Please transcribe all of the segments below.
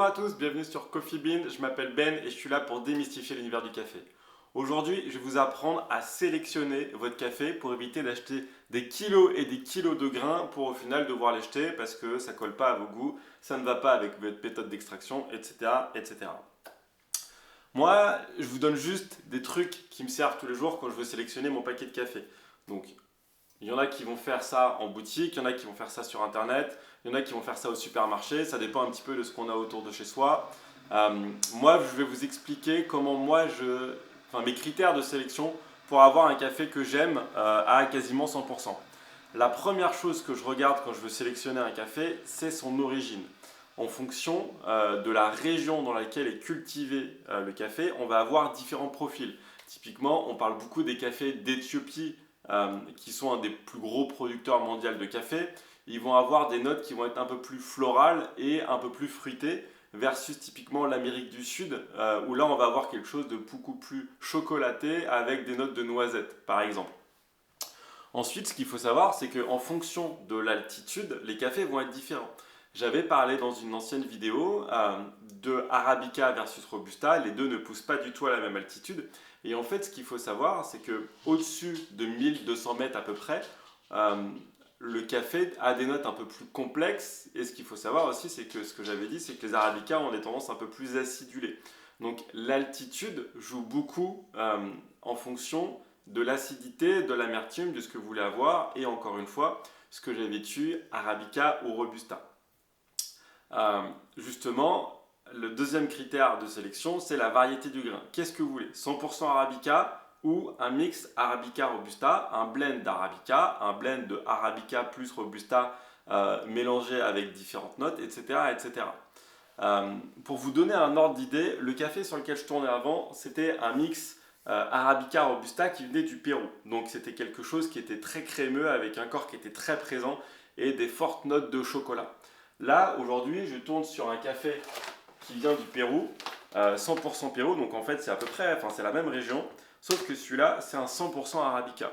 Bonjour à tous, bienvenue sur Coffee Bean, je m'appelle Ben et je suis là pour démystifier l'univers du café. Aujourd'hui, je vais vous apprendre à sélectionner votre café pour éviter d'acheter des kilos et des kilos de grains pour au final devoir les jeter parce que ça ne colle pas à vos goûts, ça ne va pas avec votre méthode d'extraction, etc., etc. Moi, je vous donne juste des trucs qui me servent tous les jours quand je veux sélectionner mon paquet de café. Donc, il y en a qui vont faire ça en boutique, il y en a qui vont faire ça sur internet, il y en a qui vont faire ça au supermarché, ça dépend un petit peu de ce qu'on a autour de chez soi. Moi, je vais vous expliquer comment mes critères de sélection pour avoir un café que j'aime à quasiment 100%. La première chose que je regarde quand je veux sélectionner un café, c'est son origine. En fonction de la région dans laquelle est cultivé le café, on va avoir différents profils. Typiquement, on parle beaucoup des cafés d'Éthiopie qui sont un des plus gros producteurs mondiaux de café. Ils vont avoir des notes qui vont être un peu plus florales et un peu plus fruitées versus typiquement l'Amérique du Sud où là on va avoir quelque chose de beaucoup plus chocolaté avec des notes de noisettes par exemple. Ensuite, ce qu'il faut savoir, c'est qu'en fonction de l'altitude, les cafés vont être différents. J'avais parlé dans une ancienne vidéo de Arabica versus Robusta. Les deux ne poussent pas du tout à la même altitude. Et en fait, ce qu'il faut savoir, c'est qu'au-dessus de 1200 mètres à peu près, le café a des notes un peu plus complexes. Et ce qu'il faut savoir aussi, c'est que ce que j'avais dit, c'est que les Arabica ont des tendances un peu plus acidulées. Donc l'altitude joue beaucoup en fonction de l'acidité, de l'amertume, de ce que vous voulez avoir, et encore une fois, ce que j'ai vécu, Arabica ou Robusta. Justement, le deuxième critère de sélection, c'est la variété du grain. Qu'est-ce que vous voulez? 100% Arabica ou un mix Arabica-Robusta, un blend d'Arabica, un blend de Arabica plus Robusta mélangé avec différentes notes, etc. etc. Pour vous donner un ordre d'idée, le café sur lequel je tournais avant, c'était un mix Arabica Robusta qui venait du Pérou. Donc c'était quelque chose qui était très crémeux avec un corps qui était très présent et des fortes notes de chocolat. Là, aujourd'hui, je tourne sur un café qui vient du Pérou, 100% Pérou, donc en fait c'est à peu près, c'est la même région, sauf que celui-là c'est un 100% Arabica.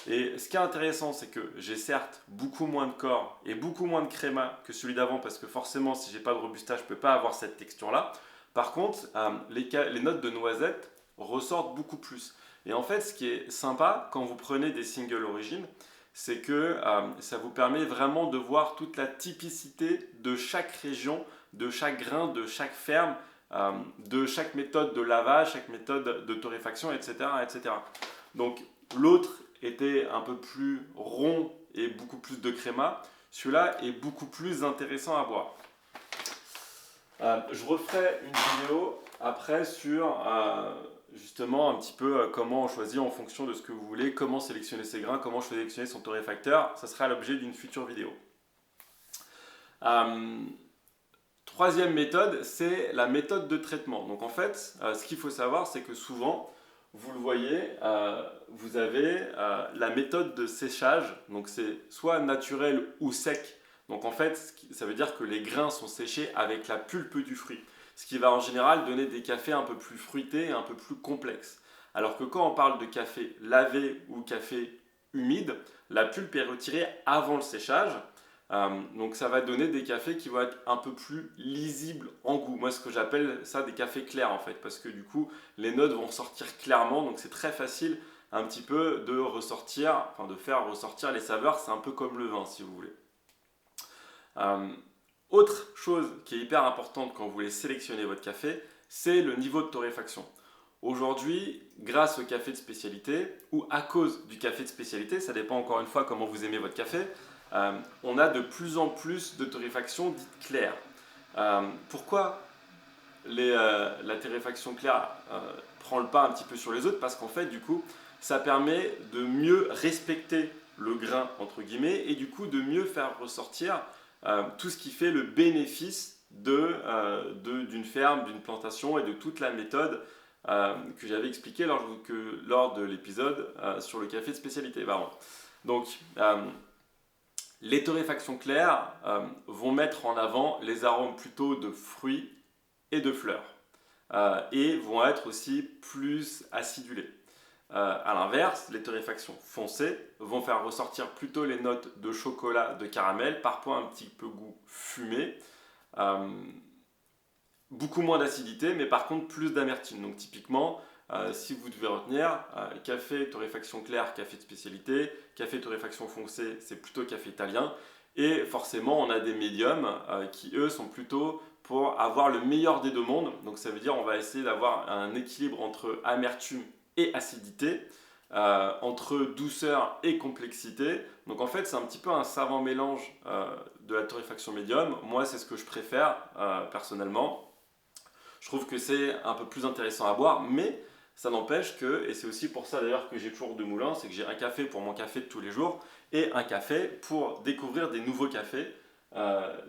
Et ce qui est intéressant, c'est que j'ai certes beaucoup moins de corps et beaucoup moins de créma que celui d'avant, parce que forcément, si j'ai pas de robusta, je peux pas avoir cette texture-là. Par contre, les notes de noisette ressortent beaucoup plus. Et en fait, ce qui est sympa quand vous prenez des singles origines, c'est que ça vous permet vraiment de voir toute la typicité de chaque région, de chaque grain, de chaque ferme, de chaque méthode de lavage, chaque méthode de torréfaction, etc. etc. Donc l'autre était un peu plus rond et beaucoup plus de créma. Celui-là est beaucoup plus intéressant à boire. Je referai une vidéo après sur justement un petit peu comment on choisit en fonction de ce que vous voulez, comment sélectionner ses grains, comment sélectionner son torréfacteur. Ça sera l'objet d'une future vidéo. Troisième méthode, c'est la méthode de traitement. Donc en fait, ce qu'il faut savoir, c'est que souvent, vous le voyez, vous avez la méthode de séchage. Donc c'est soit naturel ou sec. Donc en fait, ça veut dire que les grains sont séchés avec la pulpe du fruit. Ce qui va en général donner des cafés un peu plus fruités et un peu plus complexes. Alors que quand on parle de café lavé ou café humide, la pulpe est retirée avant le séchage. Donc ça va donner des cafés qui vont être un peu plus lisibles en goût. Moi, ce que j'appelle ça des cafés clairs en fait, parce que du coup, les notes vont ressortir clairement, donc c'est très facile un petit peu de faire ressortir les saveurs. C'est un peu comme le vin, si vous voulez. Autre chose qui est hyper importante quand vous voulez sélectionner votre café, c'est le niveau de torréfaction. Aujourd'hui, grâce au café de spécialité ou à cause du café de spécialité, ça dépend encore une fois comment vous aimez votre café, on a de plus en plus de torréfaction dite claire. Pourquoi la torréfaction claire prend le pas un petit peu sur les autres? Parce qu'en fait, du coup, ça permet de mieux respecter le grain, entre guillemets, et du coup de mieux faire ressortir tout ce qui fait le bénéfice d'une ferme, d'une plantation et de toute la méthode que j'avais expliqué lors de l'épisode sur le café de spécialité. Pardon. Donc, les torréfactions claires vont mettre en avant les arômes plutôt de fruits et de fleurs et vont être aussi plus acidulés. À l'inverse, les torréfactions foncées vont faire ressortir plutôt les notes de chocolat, de caramel, parfois un petit peu goût fumé. beaucoup moins d'acidité, mais par contre plus d'amertume. Donc typiquement, si vous devez retenir, café torréfaction claire, café de spécialité, café torréfaction foncé, c'est plutôt café italien. Et forcément, on a des médiums qui, eux, sont plutôt pour avoir le meilleur des deux mondes. Donc ça veut dire on va essayer d'avoir un équilibre entre amertume et acidité, entre douceur et complexité. Donc en fait, c'est un petit peu un savant mélange de la torréfaction médium. Moi, c'est ce que je préfère personnellement. Je trouve que c'est un peu plus intéressant à boire, mais ça n'empêche que, et c'est aussi pour ça d'ailleurs que j'ai toujours deux moulins, c'est que j'ai un café pour mon café de tous les jours et un café pour découvrir des nouveaux cafés,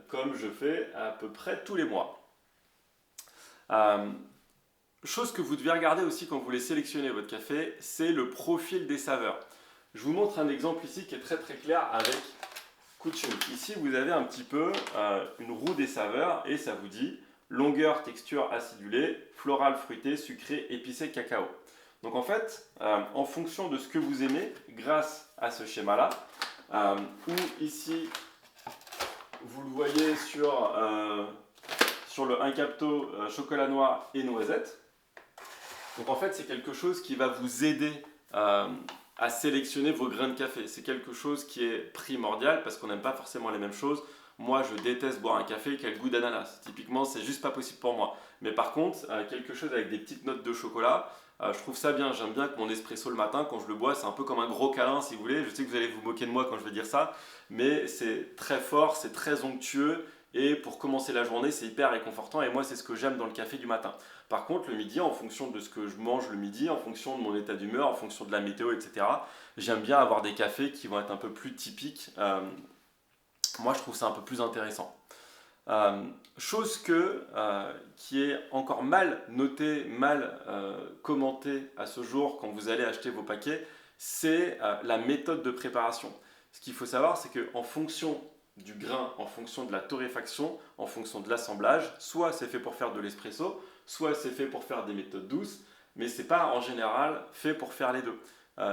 comme je fais à peu près tous les mois. Euh, Chose que vous devez regarder aussi quand vous voulez sélectionner votre café, c'est le profil des saveurs. Je vous montre un exemple ici qui est très très clair avec Coutume. Ici, vous avez un petit peu une roue des saveurs et ça vous dit longueur, texture, acidulé, floral, fruité, sucré, épicé, cacao. Donc en fait, en fonction de ce que vous aimez, grâce à ce schéma-là, où ici, vous le voyez sur le 1 capto chocolat noir et noisette. Donc en fait, c'est quelque chose qui va vous aider à sélectionner vos grains de café. C'est quelque chose qui est primordial parce qu'on n'aime pas forcément les mêmes choses. Moi, je déteste boire un café qui a le goût d'ananas. Typiquement, c'est juste pas possible pour moi. Mais par contre, quelque chose avec des petites notes de chocolat, je trouve ça bien. J'aime bien que mon espresso le matin, quand je le bois, c'est un peu comme un gros câlin, si vous voulez. Je sais que vous allez vous moquer de moi quand je vais dire ça, mais c'est très fort, c'est très onctueux. Et pour commencer la journée, c'est hyper réconfortant. Et moi, c'est ce que j'aime dans le café du matin. Par contre, le midi, en fonction de ce que je mange le midi, en fonction de mon état d'humeur, en fonction de la météo, etc., j'aime bien avoir des cafés qui vont être un peu plus typiques. Moi, je trouve ça un peu plus intéressant. Chose qui est encore mal notée, mal commentée à ce jour quand vous allez acheter vos paquets, c'est la méthode de préparation. Ce qu'il faut savoir, c'est qu'en fonction du grain, en fonction de la torréfaction, en fonction de l'assemblage, soit c'est fait pour faire de l'espresso, soit c'est fait pour faire des méthodes douces, mais c'est pas en général fait pour faire les deux.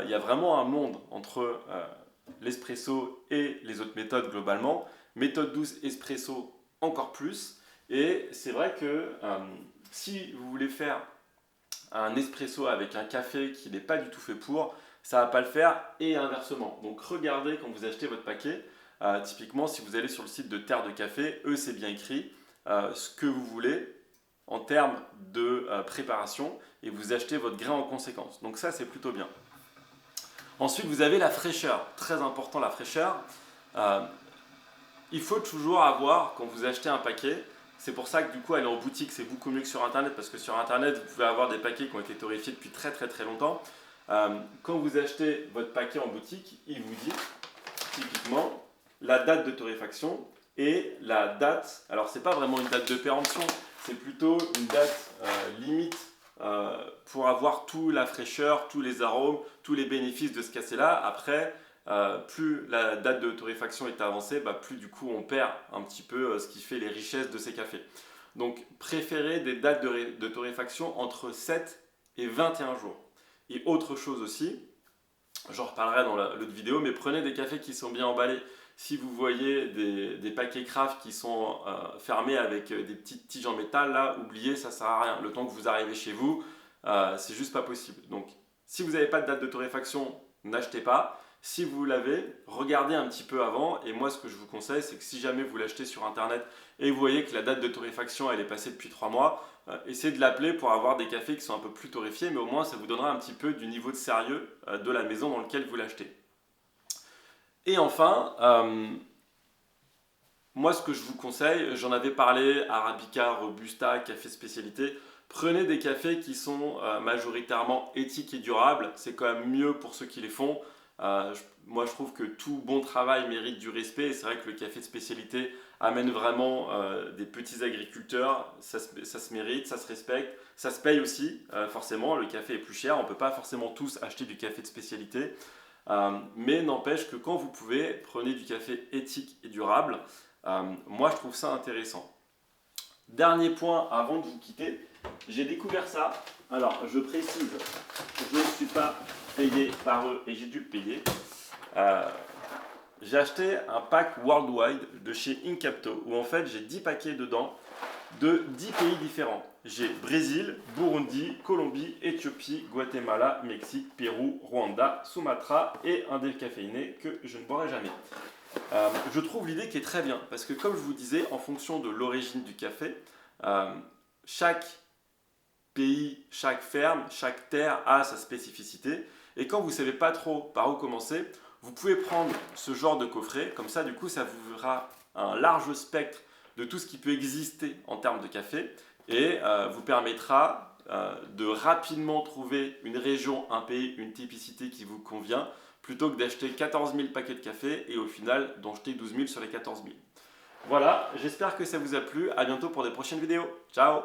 Il y a vraiment un monde entre l'espresso et les autres méthodes globalement. Méthode douce, espresso, encore plus. Et c'est vrai que si vous voulez faire un espresso avec un café qui n'est pas du tout fait pour, ça ne va pas le faire et inversement. Donc regardez quand vous achetez votre paquet, typiquement si vous allez sur le site de Terre de Café, eux c'est bien écrit ce que vous voulez en termes de préparation et vous achetez votre grain en conséquence. Donc ça c'est plutôt bien. Ensuite vous avez la fraîcheur, très important la fraîcheur. Il faut toujours avoir, quand vous achetez un paquet, c'est pour ça que du coup aller en boutique c'est beaucoup mieux que sur internet parce que sur internet vous pouvez avoir des paquets qui ont été torréfiés depuis très très très longtemps. Quand vous achetez votre paquet en boutique, il vous dit typiquement la date de torréfaction et la date, alors c'est pas vraiment une date de péremption, c'est plutôt une date limite pour avoir toute la fraîcheur, tous les arômes, tous les bénéfices de ce café-là. Après, plus la date de torréfaction est avancée, plus du coup on perd un petit peu ce qui fait les richesses de ces cafés. Donc préférez des dates de torréfaction entre 7 et 21 jours. Et autre chose aussi, j'en reparlerai dans l'autre vidéo, mais prenez des cafés qui sont bien emballés. Si vous voyez des paquets craft qui sont fermés avec des petites tiges en métal, là, oubliez, ça ne sert à rien. Le temps que vous arrivez chez vous, c'est juste pas possible. Donc, si vous n'avez pas de date de torréfaction, n'achetez pas. Si vous l'avez, regardez un petit peu avant. Et moi, ce que je vous conseille, c'est que si jamais vous l'achetez sur Internet et vous voyez que la date de torréfaction, elle est passée depuis 3 mois, essayez de l'appeler pour avoir des cafés qui sont un peu plus torréfiés, mais au moins, ça vous donnera un petit peu du niveau de sérieux de la maison dans laquelle vous l'achetez. Et enfin, moi, ce que je vous conseille, j'en avais parlé, Arabica, Robusta, café spécialité, prenez des cafés qui sont majoritairement éthiques et durables. C'est quand même mieux pour ceux qui les font. Moi, je trouve que tout bon travail mérite du respect. Et c'est vrai que le café de spécialité amène vraiment des petits agriculteurs. Ça se mérite, ça se respecte. Ça se paye aussi, forcément. Le café est plus cher. On ne peut pas forcément tous acheter du café de spécialité. Mais n'empêche que quand vous pouvez, prenez du café éthique et durable. Moi, je trouve ça intéressant. Dernier point avant de vous quitter, j'ai découvert ça. Alors, je précise, je ne suis pas payé par eux et j'ai dû le payer. J'ai acheté un pack Worldwide de chez Incapto où en fait j'ai 10 paquets dedans de 10 pays différents. J'ai Brésil, Burundi, Colombie, Éthiopie, Guatemala, Mexique, Pérou, Rwanda, Sumatra et un décaféiné que je ne boirai jamais. Je trouve l'idée qui est très bien parce que comme je vous disais, en fonction de l'origine du café, chaque pays, chaque ferme, chaque terre a sa spécificité. Et quand vous ne savez pas trop par où commencer, vous pouvez prendre ce genre de coffret. Comme ça, du coup, ça vous verra un large spectre de tout ce qui peut exister en termes de café et vous permettra de rapidement trouver une région, un pays, une typicité qui vous convient plutôt que d'acheter 14 000 paquets de café et au final d'en jeter 12 000 sur les 14 000. Voilà, j'espère que ça vous a plu. À bientôt pour des prochaines vidéos. Ciao!